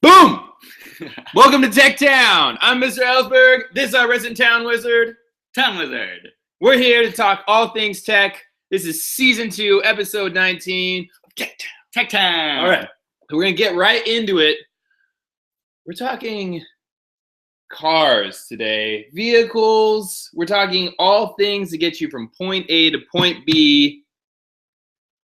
Boom! Welcome to Tech Town. I'm Mr. Ellsberg. This is our resident Town Wizard. Town Wizard. We're here to talk all things tech. This is Season 2, Episode 19 of Tech Town. Tech Town. All right. We're going to get right into it. We're talking cars today. Vehicles. We're talking all things to get you from point A to point B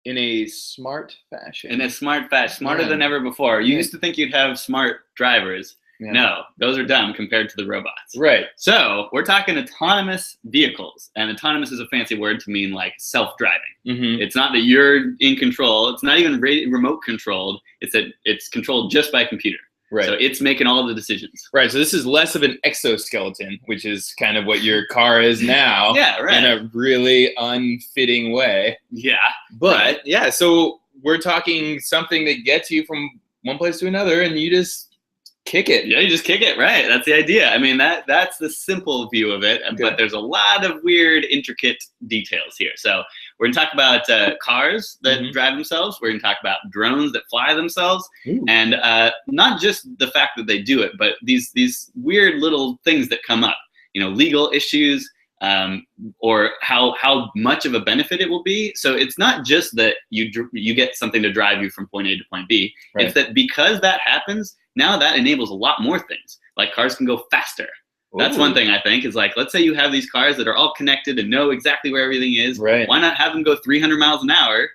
in a smart fashion. In a smart fashion. Smarter than ever before. You used to think you'd have smart drivers. Yeah. No, those are dumb compared to the robots. Right. So we're talking autonomous vehicles. And autonomous is a fancy word to mean like self-driving. Mm-hmm. It's not that you're in control. It's not even remote controlled. It's that it's controlled just by computer. Right. So it's making all the decisions. Right. So this is less of an exoskeleton, which is kind of what your car is now. Yeah, right. In a really unfitting way. Yeah. But yeah, so we're talking something that gets you from one place to another and you just kick it. Yeah, you just kick it, right? That's the idea. I mean, that's the simple view of it, okay. But there's a lot of weird, intricate details here. So we're going to talk about cars that drive themselves. We're going to talk about drones that fly themselves. Ooh. And not just the fact that they do it, but these weird little things that come up, you know, legal issues, or how much of a benefit it will be. So it's not just that you get something to drive you from point A to point B. Right. It's that because that happens, now that enables a lot more things. Like cars can go faster. Ooh. That's one thing I think is like, let's say you have these cars that are all connected and know exactly where everything is. Right. Why not have them go 300 miles an hour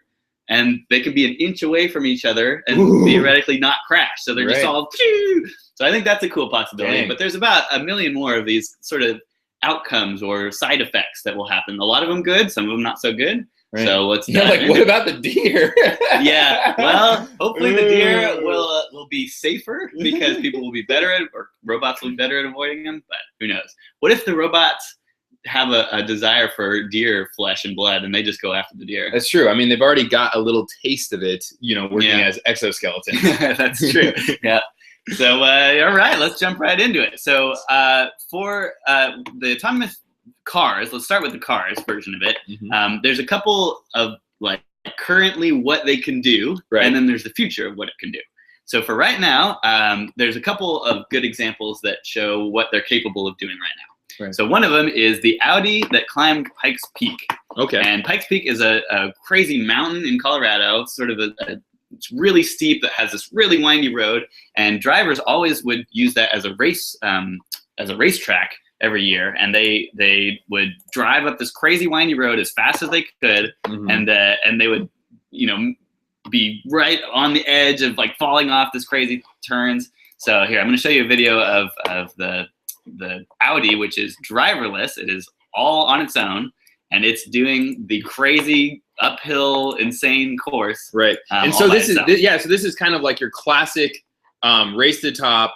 and they could be an inch away from each other and theoretically not crash. So they're just all, so I think that's a cool possibility. Dang. But there's about a million more of these sort of outcomes or side effects that will happen. A lot of them good, some of them not so good. Right. So let's like, what about the deer? Yeah, well, hopefully the deer will be safer because people will be better at, or robots will be better at avoiding them. But who knows? What if the robots have a desire for deer flesh and blood and they just go after the deer? That's true. I mean, they've already got a little taste of it, you know, working as exoskeletons. That's true. Yeah. So, all right, let's jump right into it. So for the autonomous cars, let's start with the cars version of it. There's a couple of like currently what they can do, and then there's the future of what it can do. So for right now, there's a couple of good examples that show what they're capable of doing right now. Right. So one of them is the Audi that climbed Pikes Peak. Okay. And Pikes Peak is a crazy mountain in Colorado, sort of it's really steep that has this really windy road, and drivers always would use that as a racetrack every year, and they would drive up this crazy windy road as fast as they could, and they would, you know, be right on the edge of like falling off this crazy turns. So here, I'm going to show you a video of the Audi, which is driverless. It is all on its own, and it's doing the crazy uphill, insane course. Right. And so this is kind of like your classic race to the top,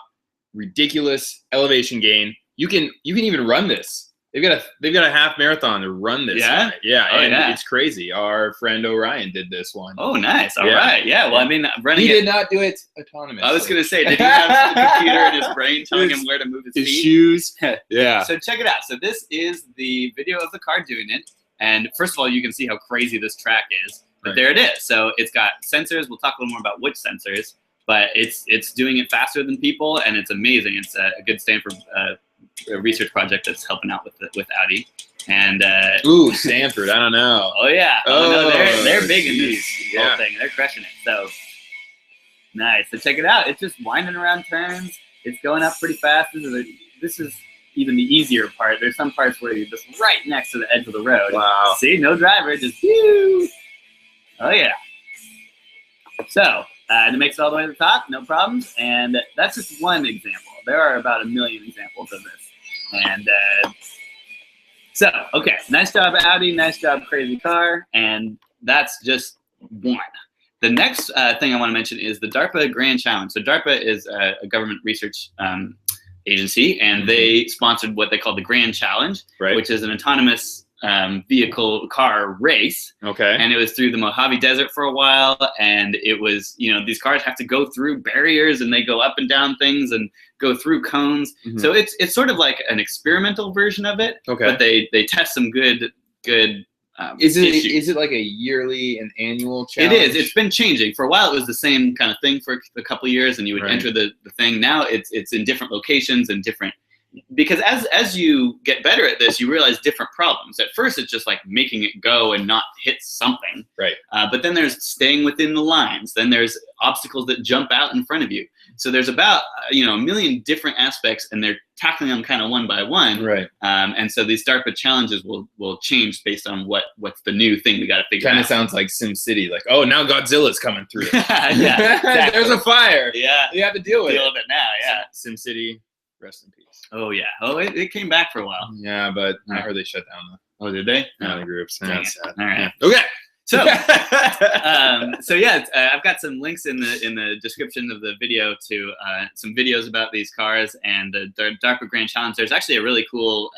ridiculous elevation gain. You can even run this. They've got a half marathon to run this. Yeah. Yeah. Oh, and it's crazy. Our friend Orion did this one. Oh, nice. All right. Yeah. Well, I mean, he did not do it autonomously. I was going to say, did he have a computer in his brain telling him where to move his feet? Shoes. Yeah. So check it out. So this is the video of the car doing it. And first of all, you can see how crazy this track is. But there it is. So it's got sensors. We'll talk a little more about which sensors. But it's doing it faster than people, and it's amazing. It's a good Stanford a research project that's helping out with Audi. And ooh, Stanford, I don't know. Oh yeah. Oh no, they're big in this whole thing. They're crushing it. So nice. So check it out. It's just winding around turns. It's going up pretty fast. This is even the easier part. There's some parts where you're just right next to the edge of the road. Wow. See, no driver, just whew. Oh yeah. So and it makes it all the way to the top, no problems. And that's just one example. There are about a million examples of this. And so, okay, nice job, Audi. Nice job, crazy car. And that's just one. The next thing I want to mention is the DARPA Grand Challenge. So DARPA is a government research agency, and they sponsored what they call the Grand Challenge, which is an autonomous vehicle car race. Okay. And it was through the Mojave Desert for a while, and it was, you know, these cars have to go through barriers and they go up and down things and go through cones. So it's sort of like an experimental version of it. Okay. But they test some good Is issues. it like an annual challenge? It is. It's been changing. For a while, it was the same kind of thing for a couple of years, and you would enter the thing. Now it's in different locations and different. Because as you get better at this, you realize different problems. At first, it's just like making it go and not hit something. Right. But then there's staying within the lines. Then there's obstacles that jump out in front of you. So there's about a million different aspects, and they're tackling them kind of one by one. Right. And so these DARPA challenges will change based on what's the new thing we got to figure out. Kind of sounds like SimCity. Like, oh, now Godzilla's coming through. Yeah. Exactly. There's a fire. Yeah. You have to deal with it now. Yeah. SimCity. Rest in peace. Oh yeah. Oh, it came back for a while. Yeah, but I heard they shut down Oh, did they? the groups. Dang That's it. sad. All right. Yeah. Okay. So I've got some links in the description of the video to some videos about these cars and the DARPA Grand Challenge. There's actually a really cool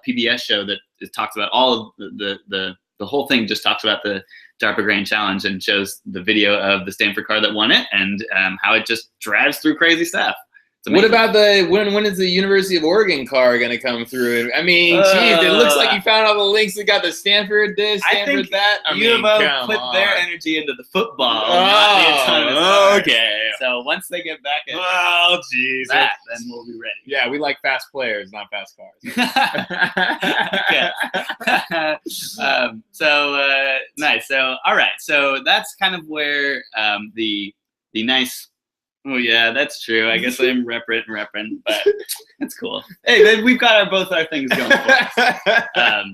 PBS show that talks about all of the whole thing. Just talks about the DARPA Grand Challenge and shows the video of the Stanford car that won it and how it just drives through crazy stuff. What about when is the University of Oregon car going to come through? I mean, geez, it looks like you found all the links that got the Stanford this, Stanford that. U of O put their energy into the football, not the autonomous car. Okay. So once they get back at then we'll be ready. Yeah, we like fast players, not fast cars. Nice. So all right. So that's kind of where the nice. Oh yeah, that's true. I guess I'm repping, but that's cool. Hey, then we've got both our things going for us.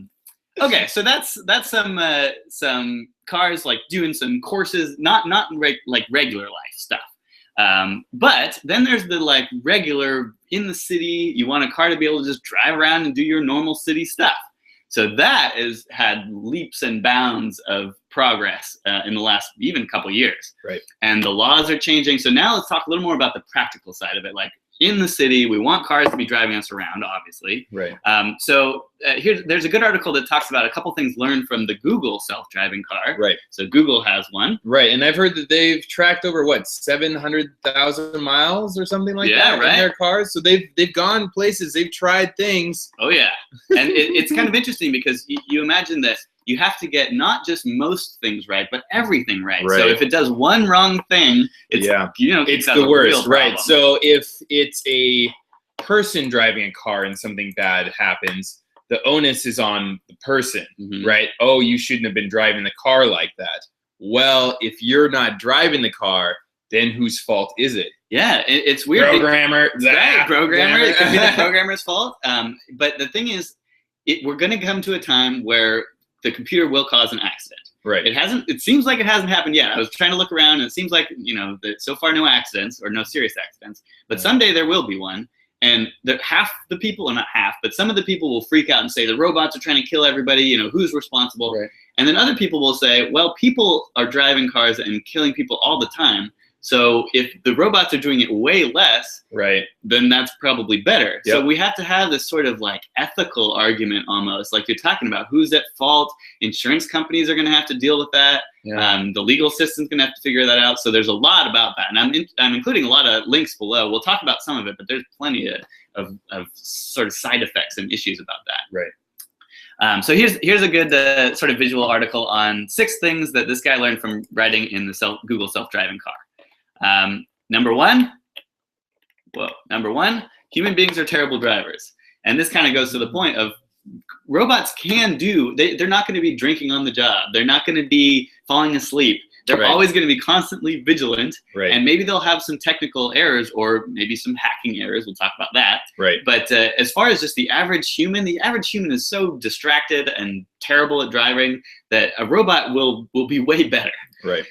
Okay, so that's some cars like doing some courses, not like regular life stuff. But then there's the like regular in the city. You want a car to be able to just drive around and do your normal city stuff. So that has had leaps and bounds of progress in the last even couple years. Right. And the laws are changing. So now let's talk a little more about the practical side of it. Like in the city, we want cars to be driving us around, obviously. Right. There's a good article that talks about a couple things learned from the Google self-driving car. Right. So Google has one. Right. And I've heard that they've tracked over 700,000 miles or something like that in their cars. So they've gone places, they've tried things. Oh yeah. And it's kind of interesting because you imagine that you have to get not just most things right, but everything right. So if it does one wrong thing, it's it's the worst, right? So if it's a person driving a car and something bad happens, the onus is on the person, right? Oh, you shouldn't have been driving the car like that. Well, if you're not driving the car, then whose fault is it? Yeah, it's weird. Programmer. Programmer. It could be the programmer's fault. But the thing is, we're going to come to a time where the computer will cause an accident. Right. It seems like it hasn't happened yet. I was trying to look around and it seems like, that so far no accidents or no serious accidents, but someday there will be one. And half the people, or not half, but some of the people will freak out and say the robots are trying to kill everybody, who's responsible? Right. And then other people will say, well, people are driving cars and killing people all the time. So if the robots are doing it way less, then that's probably better. Yep. So we have to have this sort of like ethical argument almost, like you're talking about who's at fault. Insurance companies are going to have to deal with that. Yeah. The legal system's going to have to figure that out. So there's a lot about that. And I'm including a lot of links below. We'll talk about some of it, but there's plenty of sort of side effects and issues about that. Right. So here's a good sort of visual article on 6 things that this guy learned from riding in the Google self-driving car. Number one, human beings are terrible drivers. And this kind of goes to the point of robots they're not going to be drinking on the job. They're not going to be falling asleep. They're always going to be constantly vigilant. Right. And maybe they'll have some technical errors or maybe some hacking errors. We'll talk about that. Right. But as far as just the average human is so distracted and terrible at driving that a robot will be way better. Right.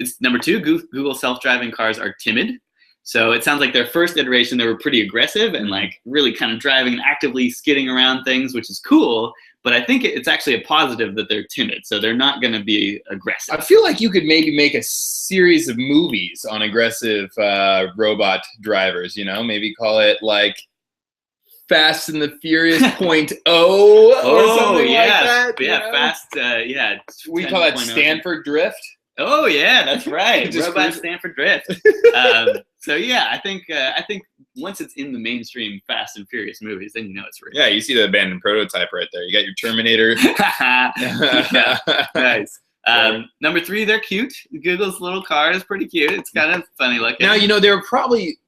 It's number 2, Google self-driving cars are timid. So it sounds like their first iteration, they were pretty aggressive and like really kind of driving and actively skidding around things, which is cool. But I think it's actually a positive that they're timid. So they're not going to be aggressive. I feel like you could maybe make a series of movies on aggressive robot drivers, maybe call it like Fast and the Furious .0 or something like that. Yeah, Fast, we call that Stanford Drift. Oh yeah, that's right. Robot Stanford Drift. So yeah, I think once it's in the mainstream Fast and Furious movies, then you know it's real. Yeah, you see the abandoned prototype right there. You got your Terminator. Yeah, nice. Number 3, they're cute. Google's little car is pretty cute. It's kind of funny looking. Now, they were probably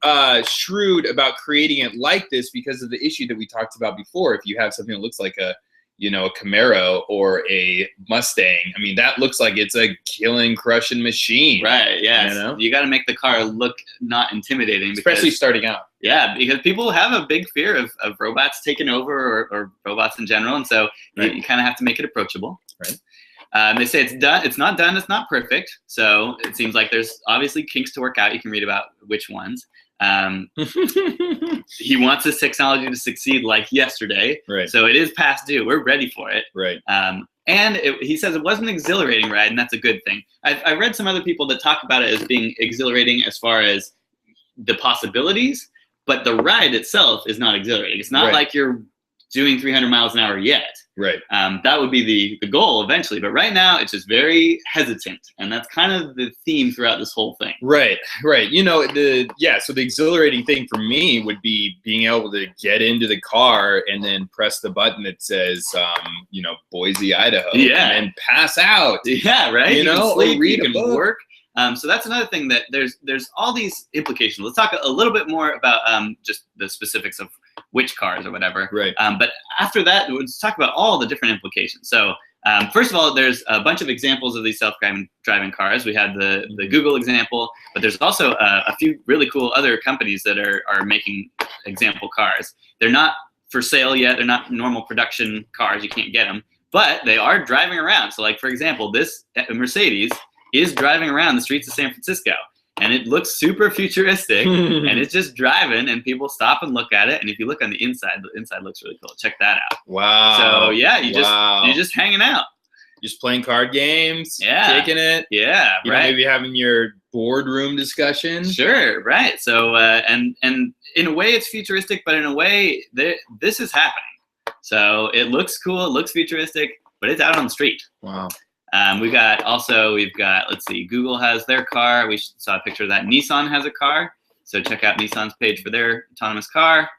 shrewd about creating it like this because of the issue that we talked about before. If you have something that looks like a Camaro or a Mustang, I mean, that looks like it's a killing, crushing machine. Right, yeah. You got to make the car look not intimidating. Especially starting out. Yeah, because people have a big fear of robots taking over or robots in general. And so you kind of have to make it approachable. Right. They say it's done. It's not done. It's not perfect. So it seems like there's obviously kinks to work out. You can read about which ones. He wants this technology to succeed like yesterday. Right. So it is past due. We're ready for it. Right. And he says it wasn't an exhilarating ride, and that's a good thing. I read some other people that talk about it as being exhilarating as far as the possibilities, but the ride itself is not exhilarating. It's not like you're doing 300 miles an hour yet. Right. That would be the goal eventually, but right now it's just very hesitant, and that's kind of the theme throughout this whole thing. Right. So the exhilarating thing for me would be being able to get into the car and then press the button that says, Boise, Idaho, and then pass out. Yeah, right. You can sleep, read you can work. So that's another thing that there's all these implications. Let's talk a little bit more about just the specifics of which cars or whatever. Right. But after that, let's talk about all the different implications. So first of all, there's a bunch of examples of these self-driving cars. We had the Google example, but there's also a few really cool other companies that are making example cars. They're not for sale yet. They're not normal production cars. You can't get them, but they are driving around. So like, for example, this Mercedes is driving around the streets of San Francisco, and it looks super futuristic, and it's just driving, and people stop and look at it. And if you look on the inside looks really cool. Check that out. Wow. So yeah, you're just hanging out, just playing card games, kicking it. Yeah, maybe having your boardroom discussion. Sure, right. So and in a way it's futuristic, but in a way this is happening. So it looks cool, it looks futuristic, but it's out on the street. Wow. We've got, let's see, Google has their car. We saw a picture of that. Nissan has a car. So check out Nissan's page for their autonomous car.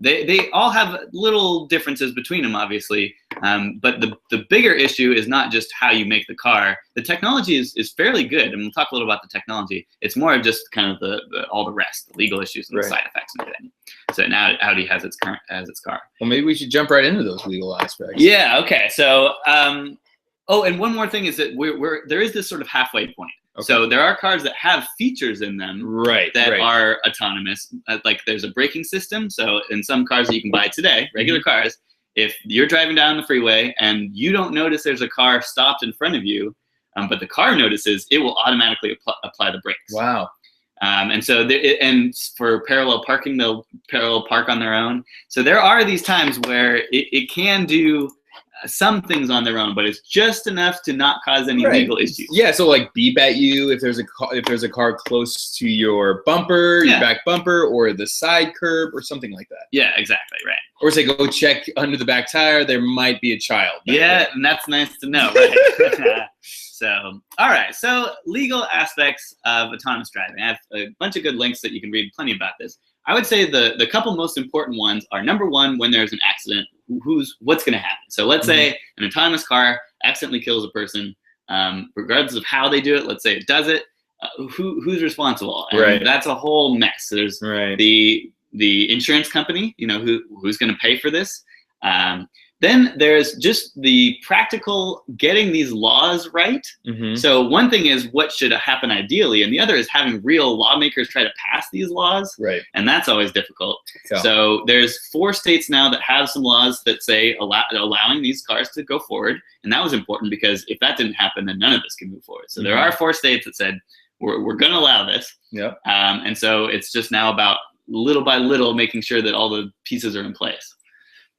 They all have little differences between them, obviously. But the bigger issue is not just how you make the car. The technology is fairly good, and we'll talk a little about the technology. It's more of just kind of all the rest, the legal issues and the side effects and everything. So now Audi has its car. Well, maybe we should jump right into those legal aspects. Yeah. Okay. So, and one more thing is that there is this sort of halfway point. Okay. So there are cars that have features in them that are autonomous. Like there's a braking system. So in some cars that you can buy today, regular cars, if you're driving down the freeway and you don't notice there's a car stopped in front of you, but the car notices, it will automatically apply the brakes. Wow. And so, and for parallel parking, they'll parallel park on their own. So there are these times where it can do some things on their own, but it's just enough to not cause any legal issues. Yeah, so like beep at you if there's a car close to your bumper, your back bumper, or the side curb, or something like that. Yeah, exactly, right. Or say go check under the back tire. There might be a child. Yeah, and that's nice to know, right? So, all right. So legal aspects of autonomous driving. I have a bunch of good links that you can read plenty about this. I would say the couple most important ones are, number one, when there's an accident, what's going to happen? So let's say an autonomous car accidentally kills a person, regardless of how they do it. Let's say it does it. Who's responsible? And that's a whole mess. So there's the insurance company, who's going to pay for this. Then there's just the practical getting these laws right. So one thing is what should happen ideally, and the other is having real lawmakers try to pass these laws. And that's always difficult. So there's 4 states now that have some laws that say allowing these cars to go forward. And that was important because if that didn't happen, then none of this can move forward. So there are 4 states that said, we're going to allow this. And so it's just now about little by little making sure that all the pieces are in place.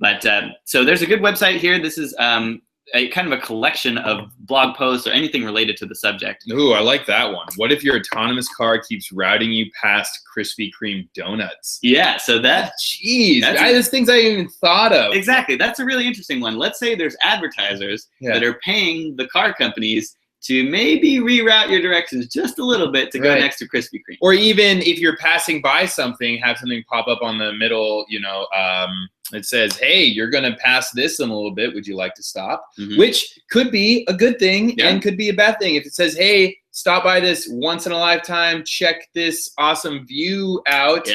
But so there's a good website here. This is a kind of a collection of blog posts or anything related to the subject. Ooh, I like that one. What if your autonomous car keeps routing you past Krispy Kreme donuts? Yeah, so there's things I haven't even thought of. Exactly. That's a really interesting one. Let's say there's advertisers that are paying the car companies to maybe reroute your directions just a little bit to go next to Krispy Kreme. Or even if you're passing by something, have something pop up on the middle, you know, it says, hey, you're going to pass this in a little bit. Would you like to stop? Which could be a good thing and could be a bad thing. If it says, hey, stop by this once in a lifetime, check this awesome view out.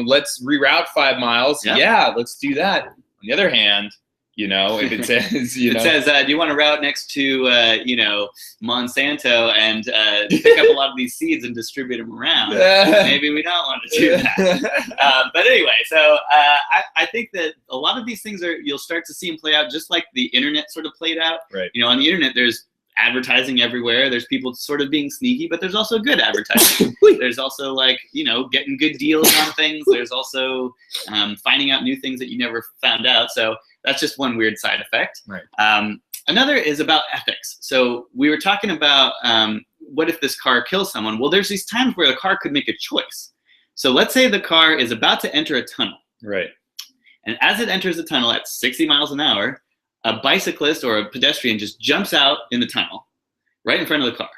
Let's reroute 5 miles. Yeah, let's do that. On the other hand, you know, if it says, you know, it says, do you want to route next to, you know, Monsanto and pick up a lot of these seeds and distribute them around? Maybe we don't want to do that. But anyway, so I think that a lot of these things you'll start to see them play out just like the internet sort of played out. You know, on the internet, there's advertising everywhere. There's people sort of being sneaky, but there's also good advertising. There's also, like, you know, getting good deals on things. There's also finding out new things that you never found out. So that's just one weird side effect. Another is about ethics. So we were talking about what if this car kills someone? Well, there's these times where the car could make a choice. So let's say the car is about to enter a tunnel. And as it enters the tunnel at 60 miles an hour, a bicyclist or a pedestrian just jumps out in the tunnel right in front of the car.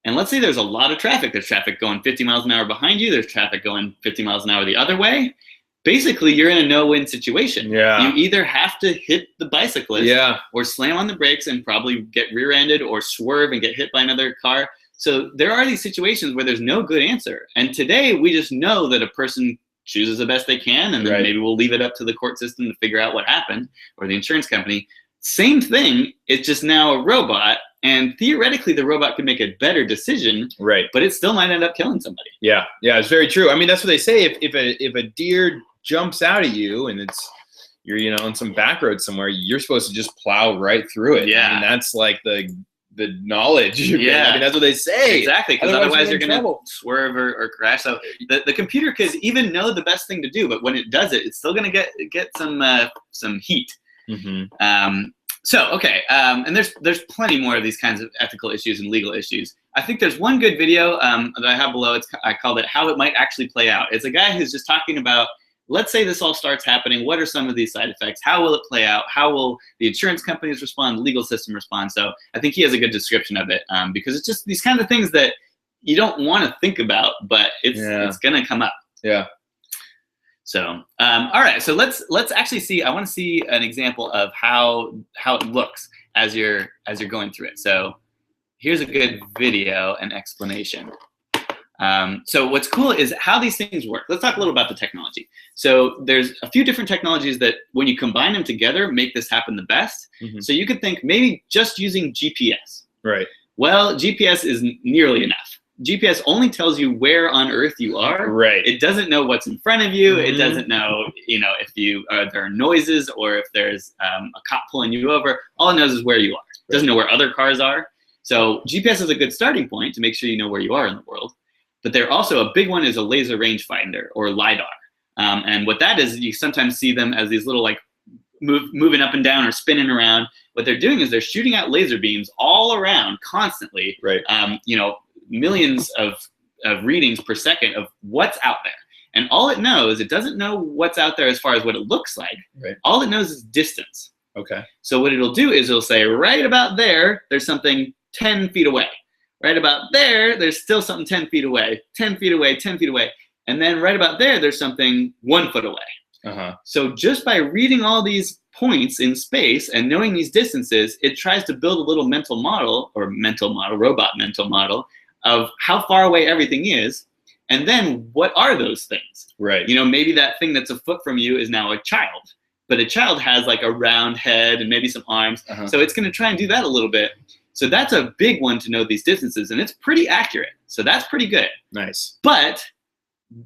And let's say there's a lot of traffic. There's traffic going 50 miles an hour behind you. There's traffic going 50 miles an hour the other way. Basically, you're in a no-win situation. You either have to hit the bicyclist or slam on the brakes and probably get rear-ended or swerve and get hit by another car. So there are these situations where there's no good answer. And today, we just know that a person chooses the best they can, and then maybe we'll leave it up to the court system to figure out what happened, or the insurance company. Same thing, it's just now a robot, and theoretically the robot could make a better decision, but it still might end up killing somebody. Yeah, it's very true. I mean, that's what they say. If a deer jumps out at you and you're, you know, on some back road somewhere, you're supposed to just plow right through it. I mean, that's like the knowledge. I mean, that's what they say. Exactly, because otherwise you're going to swerve or crash. So the computer could even know the best thing to do, but when it does it, it's still going to get some heat. So, okay, and there's plenty more of these kinds of ethical issues and legal issues. I think there's one good video that I have below. I called it How It Might Actually Play Out. It's a guy who's just talking about, let's say this all starts happening. What are some of these side effects? How will it play out? How will the insurance companies respond? The legal system respond? So I think he has a good description of it because it's just these kind of things that you don't want to think about, but it's going to come up. So, all right. So let's actually see. I want to see an example of how it looks as you're going through it. So here's a good video and explanation. So what's cool is how these things work. Let's talk a little about the technology. So there's a few different technologies that when you combine them together make this happen the best. So you could think maybe just using GPS. Well, GPS isn't nearly enough. GPS only tells you where on Earth you are. It doesn't know what's in front of you. It doesn't know, you know, if there are noises or if there's a cop pulling you over. All it knows is where you are. It doesn't know where other cars are. So GPS is a good starting point to make sure you know where you are in the world. But there also a big one is a laser rangefinder or LiDAR. And what that is, you sometimes see them as these little like moving up and down or spinning around. What they're doing is they're shooting out laser beams all around constantly. You know, millions of readings per second of what's out there. And all it knows, it doesn't know what's out there as far as what it looks like. All it knows is distance. So what it'll do is it'll say right about there, there's something 10 feet away. Right about there, there's still something 10 feet away, 10 feet away, 10 feet away. And then right about there, there's something 1 foot away. So just by reading all these points in space and knowing these distances, it tries to build a little mental model, robot mental model, of how far away everything is. And then what are those things? You know, maybe that thing that's a foot from you is now a child. But a child has like a round head and maybe some arms. So it's going to try and do that a little bit. So that's a big one to know these distances, and it's pretty accurate. So that's pretty good. But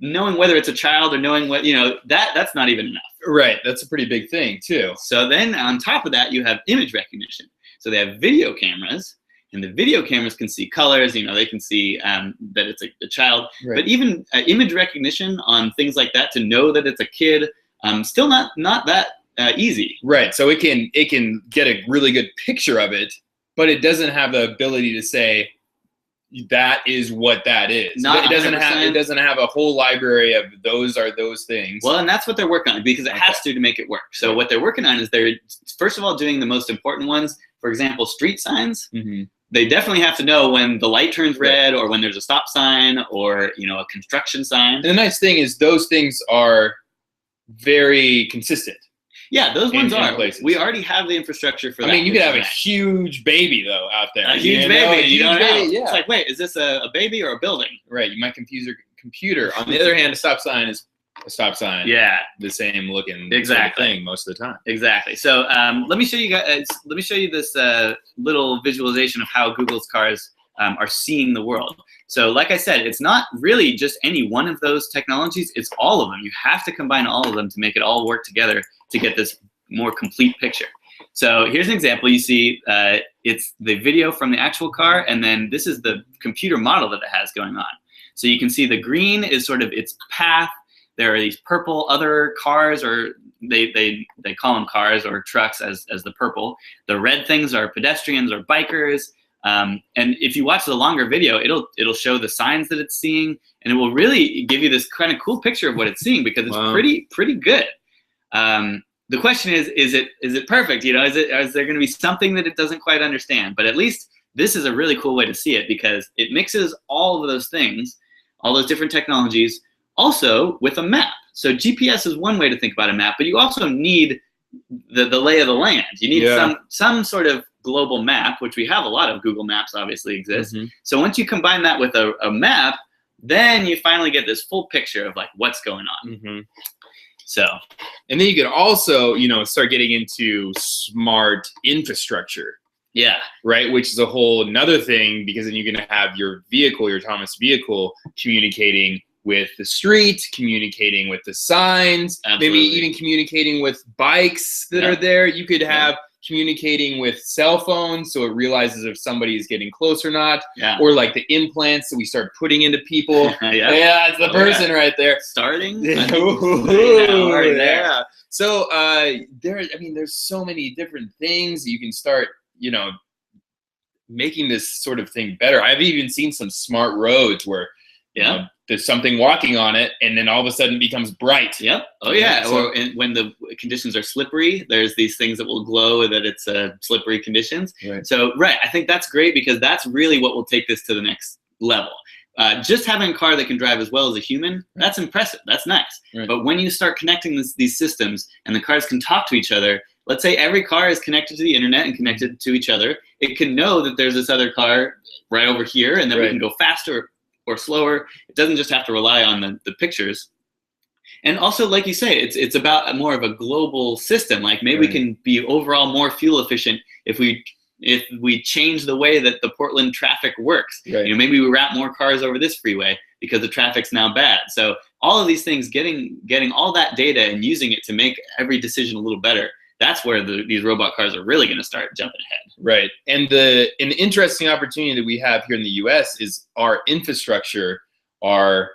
knowing whether it's a child or knowing what, you know, that's not even enough. That's a pretty big thing too. So then on top of that, you have image recognition. So they have video cameras, and the video cameras can see colors. You know, they can see that it's a child. But even image recognition on things like that, to know that it's a kid, still not that easy. So it can get a really good picture of it, but it doesn't have the ability to say that is what that is. It doesn't have a whole library of those are those things. Well, and that's what they're working on, because it has to make it work. So what they're working on is they're first of all doing the most important ones. For example, street signs. they definitely have to know when the light turns red or when there's a stop sign or, you know, a construction sign. And the nice thing is those things are very consistent. Yeah, those ones are. Places. We already have the infrastructure for that. I mean, you could have a huge baby, though, out there. A huge baby. You don't know. Yeah. It's like, wait, is this a baby or a building? Right. You might confuse your computer. On the other hand, a stop sign is a stop sign. Yeah. The same looking thing most of the time. Exactly. So let me show you guys. Let me show you this little visualization of how Google's cars are seeing the world. So like I said, it's not really just any one of those technologies. It's all of them. You have to combine all of them to make it all work together to get this more complete picture. So here's an example. You see it's the video from the actual car, and then this is the computer model that it has going on. So you can see the green is sort of its path. There are these purple other cars, or they call them cars or trucks as the purple. The red things are pedestrians or bikers. And if you watch the longer video, it'll show the signs that it's seeing, and it will really give you this kind of cool picture of what it's seeing, because it's pretty good. The question is it perfect? You know, is there going to be something that it doesn't quite understand? But at least this is a really cool way to see it, because it mixes all of those things, all those different technologies, also with a map. So GPS is one way to think about a map, but you also need the lay of the land. You need some sort of global map, which we have a lot of. Google Maps obviously exists. So once you combine that with a map, then you finally get this full picture of like what's going on. So, and then you could also, you know, start getting into smart infrastructure. Yeah. Right. Which is a whole another thing, because then you're going to have your vehicle, your autonomous vehicle, communicating with the street, communicating with the signs, maybe even communicating with bikes that are there. You could have communicating with cell phones, so it realizes if somebody is getting close or not, or like the implants that we start putting into people. It's the person right there. Starting. Already there. So there's so many different things you can start, you know, making this sort of thing better. I've even seen some smart roads where you know, there's something walking on it, and then all of a sudden it becomes bright. Yep. Oh yeah. So, or when the conditions are slippery, there's these things that will glow that it's slippery conditions. Right. So I think that's great, because that's really what will take this to the next level. Just having a car that can drive as well as a human, that's impressive. That's nice. Right. But when you start connecting these systems, and the cars can talk to each other, let's say every car is connected to the internet and connected to each other, it can know that there's this other car right over here, and then we can go faster or slower. It doesn't just have to rely on the pictures. And also, like you say, it's about more of a global system. Like maybe we can be overall more fuel efficient if we change the way that the Portland traffic works. You know, maybe we route more cars over this freeway because the traffic's now bad. So all of these things, getting all that data and using it to make every decision a little better, that's where these robot cars are really going to start jumping ahead. Right. And an interesting opportunity that we have here in the U.S. is our infrastructure, our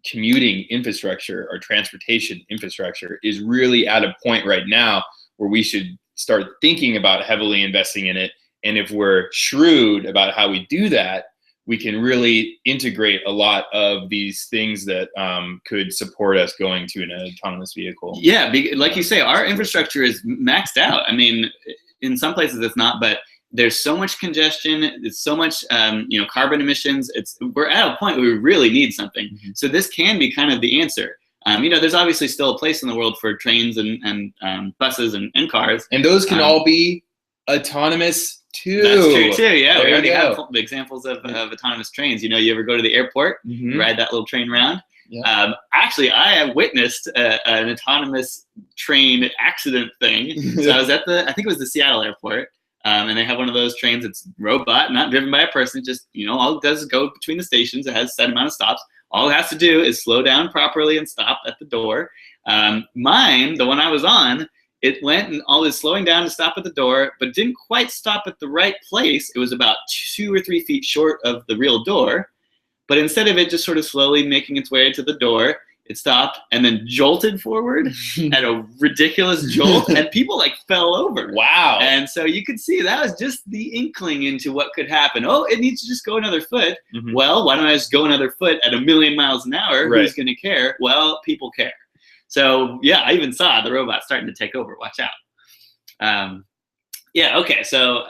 commuting infrastructure, our transportation infrastructure is really at a point right now where we should start thinking about heavily investing in it. And if we're shrewd about how we do that, we can really integrate a lot of these things that could support us going to an autonomous vehicle. Yeah, like you say, our infrastructure is maxed out. I mean, in some places it's not, but there's so much congestion. It's so much, carbon emissions. We're at a point where we really need something. So this can be kind of the answer. There's obviously still a place in the world for trains and buses and cars. And those can all be autonomous too. That's true too. Yeah, we already have examples of autonomous trains. You ever go to the airport, ride that little train around. Yeah. Actually, I have witnessed an autonomous train accident thing. So I was at I think it was the Seattle airport, and they have one of those trains. It's robot, not driven by a person. Just all it does is go between the stations. It has a set amount of stops. All it has to do is slow down properly and stop at the door. Mine, the one I was on, it went and all was slowing down to stop at the door, but didn't quite stop at the right place. It was about 2 or 3 feet short of the real door. But instead of it just sort of slowly making its way to the door, it stopped and then jolted forward at a ridiculous jolt, and people fell over. Wow. And so you could see that was just the inkling into what could happen. Oh, it needs to just go another foot. Well, why don't I just go another foot at 1,000,000 miles an hour? Who's going to care? Well, people care. So yeah, I even saw the robot starting to take over. Watch out. Yeah, okay. So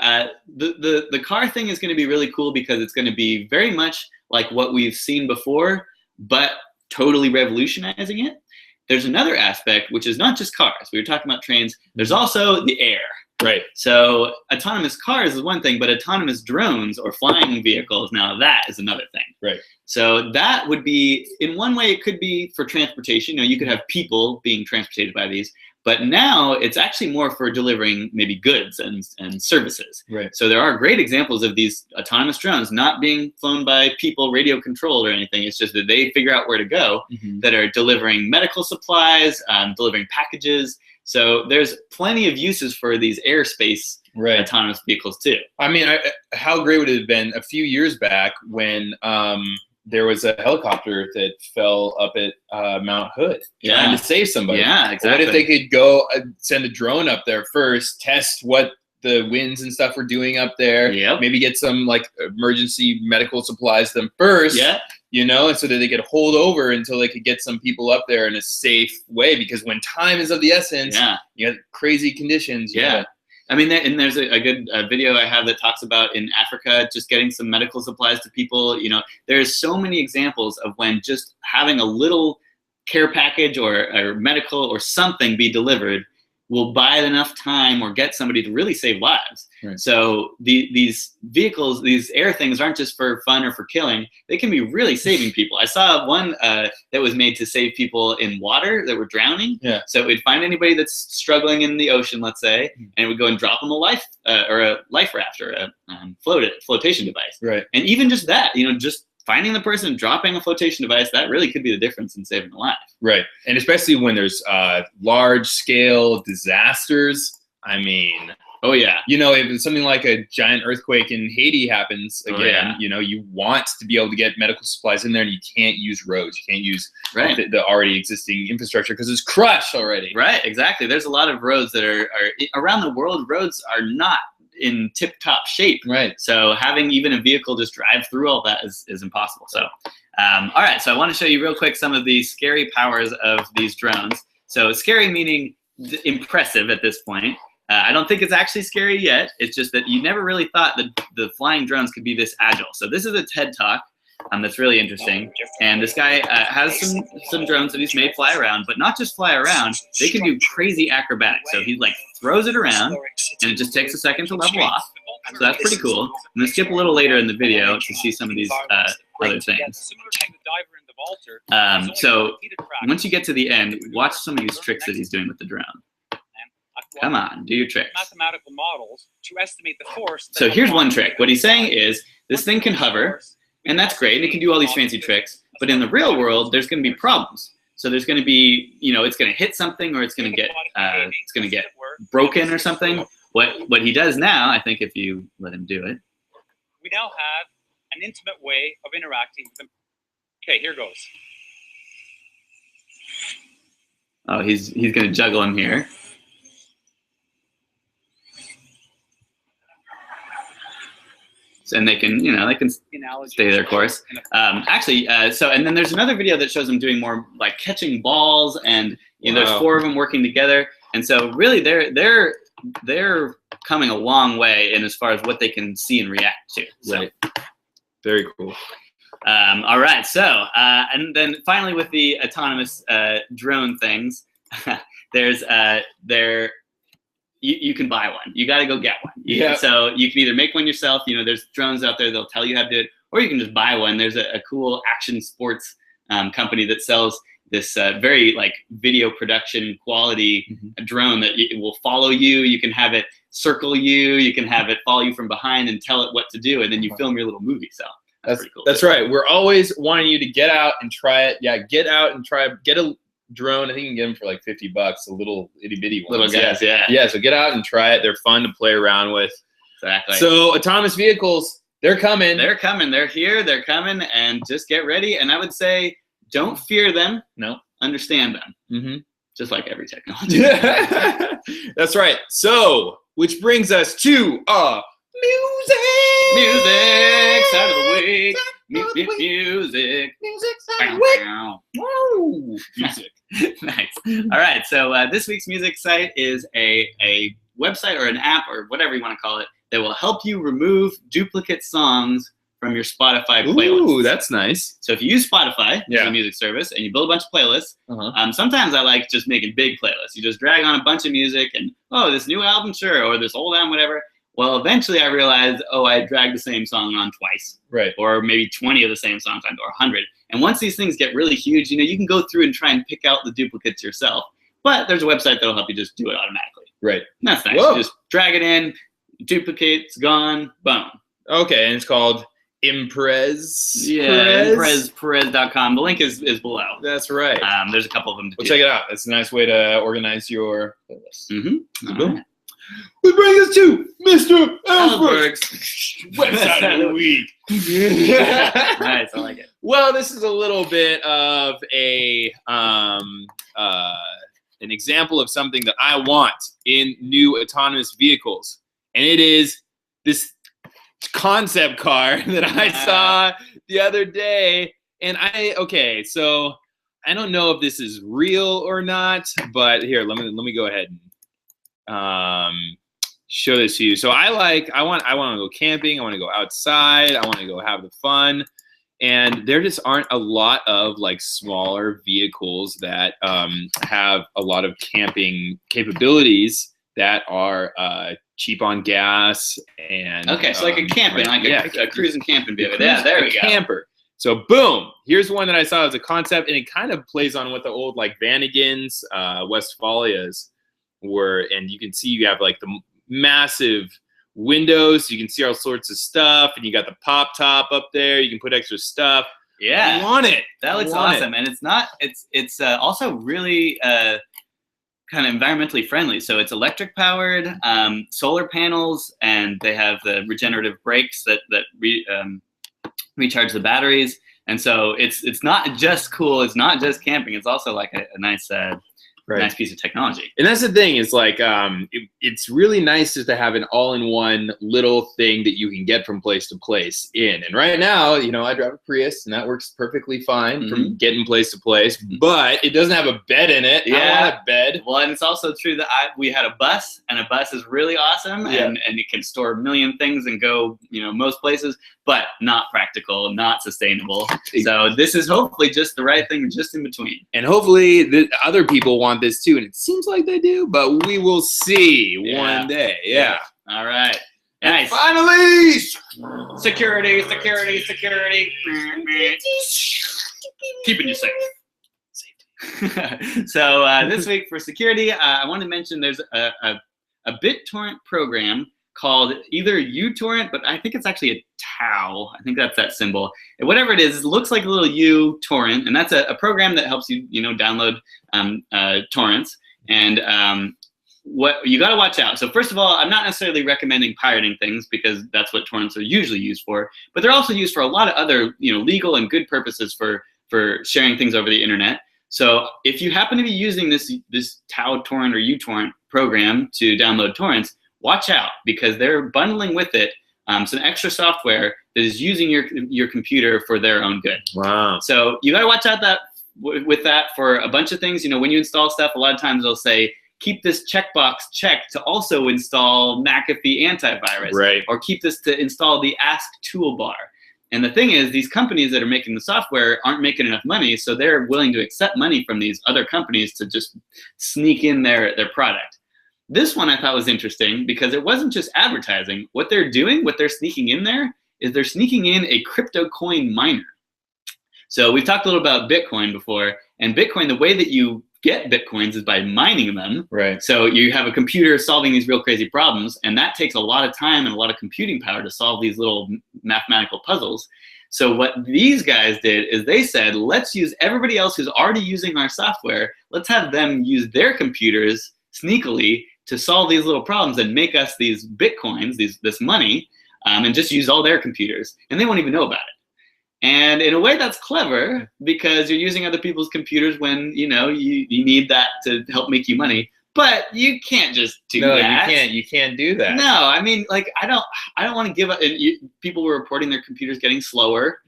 the car thing is going to be really cool because it's going to be very much like what we've seen before, but totally revolutionizing it. There's another aspect, which is not just cars. We were talking about trains. There's also the air. Right. So autonomous cars is one thing, but autonomous drones or flying vehicles, now that is another thing. Right. So that would be, in one way, it could be for transportation. You could have people being transported by these. But now it's actually more for delivering maybe goods and services. Right. So there are great examples of these autonomous drones not being flown by people, radio controlled or anything. It's just that they figure out where to go, that are delivering medical supplies, delivering packages. So there's plenty of uses for these airspace autonomous vehicles too. I mean, how great would it have been a few years back when there was a helicopter that fell up at Mount Hood trying to save somebody. Yeah, exactly. What if they could go send a drone up there first, test what the winds and stuff were doing up there, maybe get some like emergency medical supplies them first, and so that they could hold over until they could get some people up there in a safe way, because when time is of the essence, you have crazy conditions. I mean, and there's a good video I have that talks about in Africa, just getting some medical supplies to people. There's so many examples of when just having a little care package or medical or something be delivered will buy enough time or get somebody to really save lives. Right. So these vehicles, these air things aren't just for fun or for killing. They can be really saving people. I saw one that was made to save people in water that were drowning. Yeah. So it would find anybody that's struggling in the ocean, let's say, and it would go and drop them a life raft or a flotation device. Right. And even just that, just finding the person, dropping a flotation device, that really could be the difference in saving a life. Right. And especially when there's large-scale disasters. I mean, oh, yeah. If something like a giant earthquake in Haiti happens again, you want to be able to get medical supplies in there, and you can't use roads. You can't use the already existing infrastructure because it's crushed already. Right, exactly. There's a lot of roads that are around the world. Roads are not in tip-top shape. Right. So having even a vehicle just drive through all that is impossible. So, all right. So I want to show you real quick some of the scary powers of these drones. So scary meaning impressive at this point. I don't think it's actually scary yet. It's just that you never really thought that the flying drones could be this agile. So this is a TED Talk that's really interesting. And this guy has some drones that he's made fly around, but not just fly around. They can do crazy acrobatics. So he like throws it around, and it just takes a second to level off. So that's pretty cool. I'm going to skip a little later in the video to see some of these other things. So once you get to the end, watch some of these tricks that he's doing with the drone. Come on, do your trick. Mathematical models to estimate the force. So here's one trick. What he's saying is this thing can hover, and that's great, and it can do all these fancy tricks. But in the real world, there's going to be problems. So there's going to be, it's going to hit something, or it's going to get broken or something. What he does now, I think, if you let him do it. We now have an intimate way of interacting with them. Okay, here goes. Oh, he's going to juggle him here. And they can, stay their course. And then there's another video that shows them doing more like catching balls, and there's 4 of them working together. And so really, they're coming a long way in as far as what they can see and react to. So. Right. Very cool. All right. So and then finally with the autonomous drone things, You can buy one. You got to go get one. Yeah. So you can either make one yourself. There's drones out there. They'll tell you how to do it, or you can just buy one. There's a cool action sports company that sells this very like video production quality drone that will follow you. You can have it circle you. You can have it follow you from behind and tell it what to do, and then you film your little movie. So that's pretty cool. That's right. We're always wanting you to get out and try it. Yeah, get out and try it. Get a drone. I think you can get them for like $50, a little itty bitty one. Little guys, yeah. Yeah, so get out and try it. They're fun to play around with. Exactly. So autonomous vehicles, they're coming. They're coming. They're here. They're coming, and just get ready. And I would say, don't fear them. No. Understand them. Mm-hmm. Just like every technology. That's right. So, which brings us to music. Music, sound of the week. Music. Woo! Music. Nice. All right. So this week's music site is a website or an app or whatever you want to call it that will help you remove duplicate songs from your Spotify playlist. Ooh, that's nice. So if you use Spotify, Yeah. the music service, and you build a bunch of playlists, Uh-huh. sometimes I like just making big playlists. You just drag on a bunch of music and, oh, this new album, sure, or this old album, whatever. Well, eventually I realized, oh, I dragged the same song on twice. Right. Or maybe 20 of the same songs on, or 100. And once these things get really huge, you can go through and try and pick out the duplicates yourself. But there's a website that'll help you just do it automatically. Right. And that's nice. Whoa. You just drag it in, duplicate, it's gone, boom. Okay, and it's called Imprez. Yeah, Perez.com. The link is below. That's right. There's a couple of them to Well, do. check it out. It's a nice way to organize your playlist. Mm-hmm. Boom. Which brings us to Mr. Ellsberg's Ellsberg's website of the week. Nice, I like it. Well, this is a little bit of an example of something that I want in new autonomous vehicles, and it is this concept car that I saw the other day. And so I don't know if this is real or not, but here, let me go ahead and show this to you. So I want to go camping. I want to go outside. I want to go have the fun. And there just aren't a lot of like smaller vehicles that have a lot of camping capabilities that are cheap on gas and Okay, so like a camping, a cruising camping vehicle. Yeah, there we go. Camper. So boom, here's one that I saw as a concept, and it kind of plays on what the old like Vanagons, Westphalias were, and you can see you have like the massive windows, you can see all sorts of stuff, and you got the pop top up there, you can put extra stuff. Yeah, I want it. That looks awesome, and it's also really kind of environmentally friendly. So it's electric powered, solar panels, and they have the regenerative brakes that recharge the batteries. And so it's not just cool. It's not just camping. It's also like a nice nice piece of technology. And that's the thing, is like it's really nice just to have an all-in-one little thing that you can get from place to place in. And right now, I drive a Prius, and that works perfectly fine from getting place to place, but it doesn't have a bed in it. I don't want a bed. Well, and it's also true that we had a bus, and a bus is really awesome, and it can store a million things and go, most places, but not practical, not sustainable. So this is hopefully just the right thing, just in between. And hopefully the other people want this too, and it seems like they do, but we will see one day. Yeah. All right. Nice. Finally, security. Keeping you safe. So this week for security, I want to mention there's a BitTorrent program called either uTorrent, but I think it's actually a tau. I think that's that symbol. And whatever it is, it looks like a little uTorrent, and that's a program that helps you, download torrents. And what you got to watch out. So first of all, I'm not necessarily recommending pirating things, because that's what torrents are usually used for. But they're also used for a lot of other, legal and good purposes for sharing things over the internet. So if you happen to be using this tau torrent or uTorrent program to download torrents, watch out, because they're bundling with it some extra software that is using your computer for their own good. Wow. So you got to watch out with that for a bunch of things. When you install stuff, a lot of times they'll say, keep this checkbox checked to also install McAfee antivirus. Right. Or keep this to install the Ask toolbar. And the thing is, these companies that are making the software aren't making enough money, so they're willing to accept money from these other companies to just sneak in their product. This one I thought was interesting because it wasn't just advertising. What they're doing, what they're sneaking in there, is they're sneaking in a crypto coin miner. So we've talked a little about Bitcoin before, and Bitcoin, the way that you get Bitcoins is by mining them. Right. So you have a computer solving these real crazy problems, and that takes a lot of time and a lot of computing power to solve these little mathematical puzzles. So what these guys did is they said, let's use everybody else who's already using our software, let's have them use their computers sneakily to solve these little problems and make us these Bitcoins, this money, and just use all their computers, and they won't even know about it. And in a way, that's clever, because you're using other people's computers when you need that to help make you money. But you can't just do that. No, you can't do that. No, I mean, like I don't want to give up. And people were reporting their computers getting slower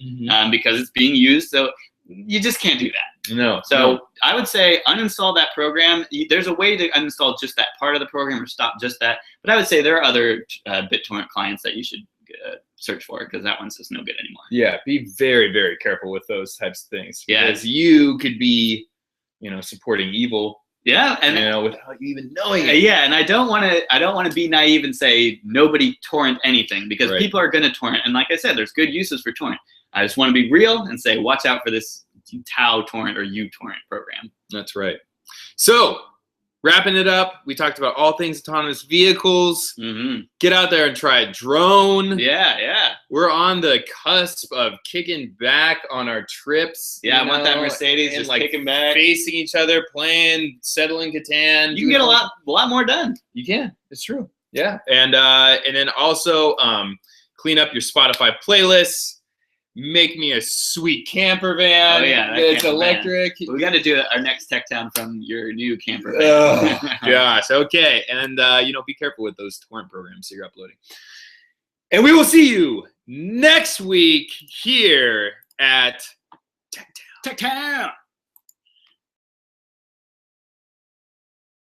because it's being used. So you just can't do that. No. So I would say uninstall that program. There's a way to uninstall just that part of the program or stop just that. But I would say there are other BitTorrent clients that you should search for, because that one's just no good anymore. Yeah, be very, very careful with those types of things. Yeah. Because you could be, supporting evil. Yeah, and without you even knowing it. Yeah, and I don't want to be naive and say nobody torrent anything, because people are going to torrent. And like I said, there's good uses for torrent. I just want to be real and say, watch out for this Tau torrent or uTorrent program. That's right. So, wrapping it up, we talked about all things autonomous vehicles. Get out there and try a drone. Yeah. We're on the cusp of kicking back on our trips. Yeah, I want that Mercedes just kicking back, facing each other, playing, settling Catan. You can get a lot more done. You can. It's true. Yeah, and then also clean up your Spotify playlists. Make me a sweet camper van. Oh yeah, it's electric. We got to do our next tech town from your new camper van. Oh gosh. Okay, and be careful with those torrent programs that you're uploading. And we will see you next week here at Tech Town.